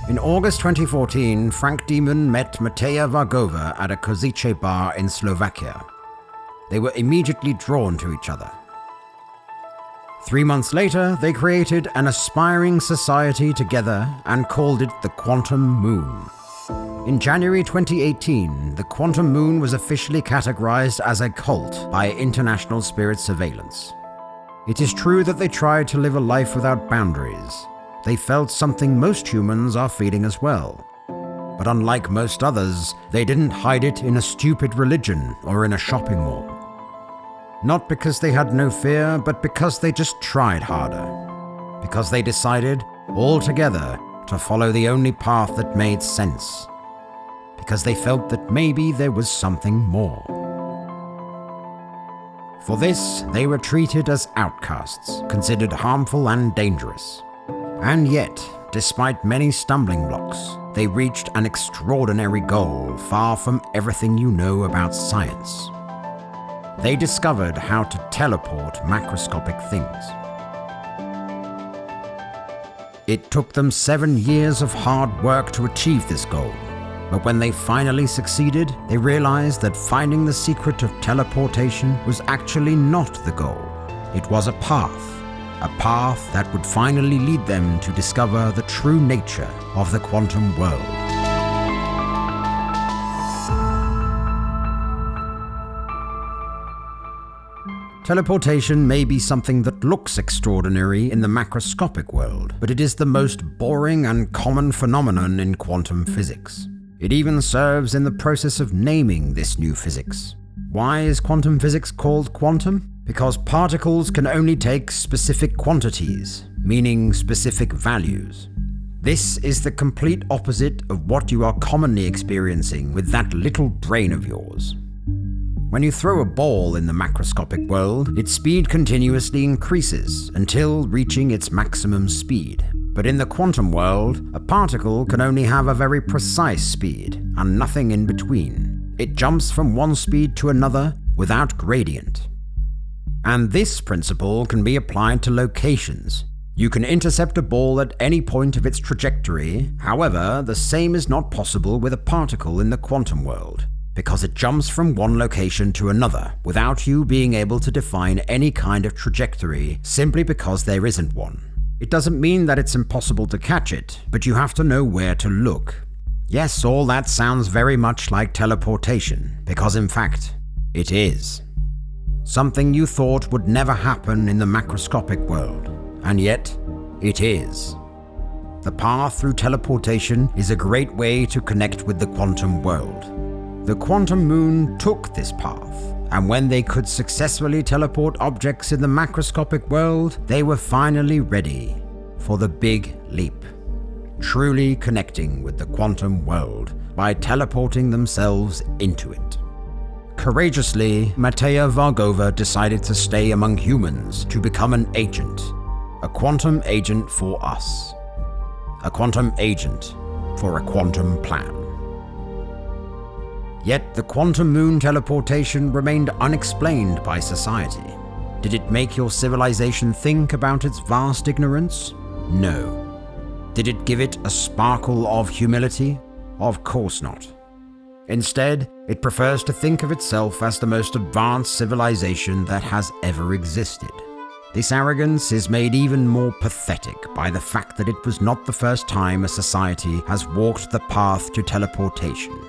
In August 2014, Frank Demon met Mateja Vargova at a Kozice bar in Slovakia. They were immediately drawn to each other. 3 months later, they created an aspiring society together and called it the Quantum Moon. In January 2018, the Quantum Moon was officially categorized as a cult by International Spirit Surveillance. It is true that they tried to live a life without boundaries. They felt something most humans are feeling as well. But unlike most others, they didn't hide it in a stupid religion or in a shopping mall. Not because they had no fear, but because they just tried harder. Because they decided, all together, to follow the only path that made sense. Because they felt that maybe there was something more. For this, they were treated as outcasts, considered harmful and dangerous. And yet, despite many stumbling blocks, they reached an extraordinary goal far from everything you know about science. They discovered how to teleport macroscopic things. It took them 7 years of hard work to achieve this goal. But when they finally succeeded, they realized that finding the secret of teleportation was actually not the goal. It was a path that would finally lead them to discover the true nature of the quantum world. Teleportation may be something that looks extraordinary in the macroscopic world, but it is the most boring and common phenomenon in quantum physics. It even serves in the process of naming this new physics. Why is quantum physics called quantum? Because particles can only take specific quantities, meaning specific values. This is the complete opposite of what you are commonly experiencing with that little brain of yours. When you throw a ball in the macroscopic world, its speed continuously increases until reaching its maximum speed. But in the quantum world, a particle can only have a very precise speed and nothing in between. It jumps from one speed to another without gradient. And this principle can be applied to locations. You can intercept a ball at any point of its trajectory. However, the same is not possible with a particle in the quantum world, because it jumps from one location to another without you being able to define any kind of trajectory simply because there isn't one. It doesn't mean that it's impossible to catch it, but you have to know where to look. Yes, all that sounds very much like teleportation, because in fact, it is. Something you thought would never happen in the macroscopic world, and yet, it is. The path through teleportation is a great way to connect with the quantum world. The Quantum Moon took this path, and when they could successfully teleport objects in the macroscopic world, they were finally ready for the big leap, truly connecting with the quantum world by teleporting themselves into it. Courageously, Mateja Vargova decided to stay among humans to become an agent, a quantum agent for us, a quantum agent for a quantum plan. Yet the Quantum Moon teleportation remained unexplained by society. Did it make your civilization think about its vast ignorance? No. Did it give it a sparkle of humility? Of course not. Instead, it prefers to think of itself as the most advanced civilization that has ever existed. This arrogance is made even more pathetic by the fact that it was not the first time a society has walked the path to teleportation.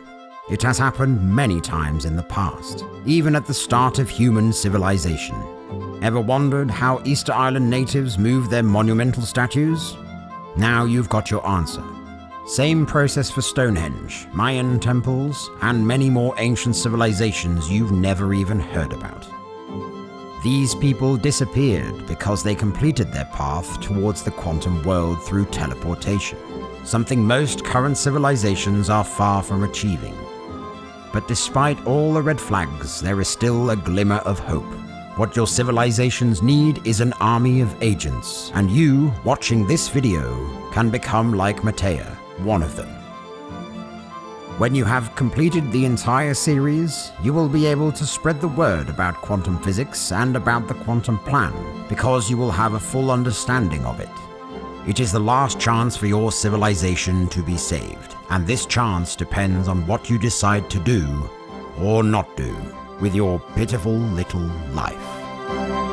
It has happened many times in the past, even at the start of human civilization. Ever wondered how Easter Island natives moved their monumental statues? Now you've got your answer. Same process for Stonehenge, Mayan temples, and many more ancient civilizations you've never even heard about. These people disappeared because they completed their path towards the quantum world through teleportation, something most current civilizations are far from achieving. But despite all the red flags, there is still a glimmer of hope. What your civilizations need is an army of agents, and you, watching this video, can become like Mateja, one of them. When you have completed the entire series, you will be able to spread the word about quantum physics and about the quantum plan, because you will have a full understanding of it. It is the last chance for your civilization to be saved, and this chance depends on what you decide to do or not do with your pitiful little life.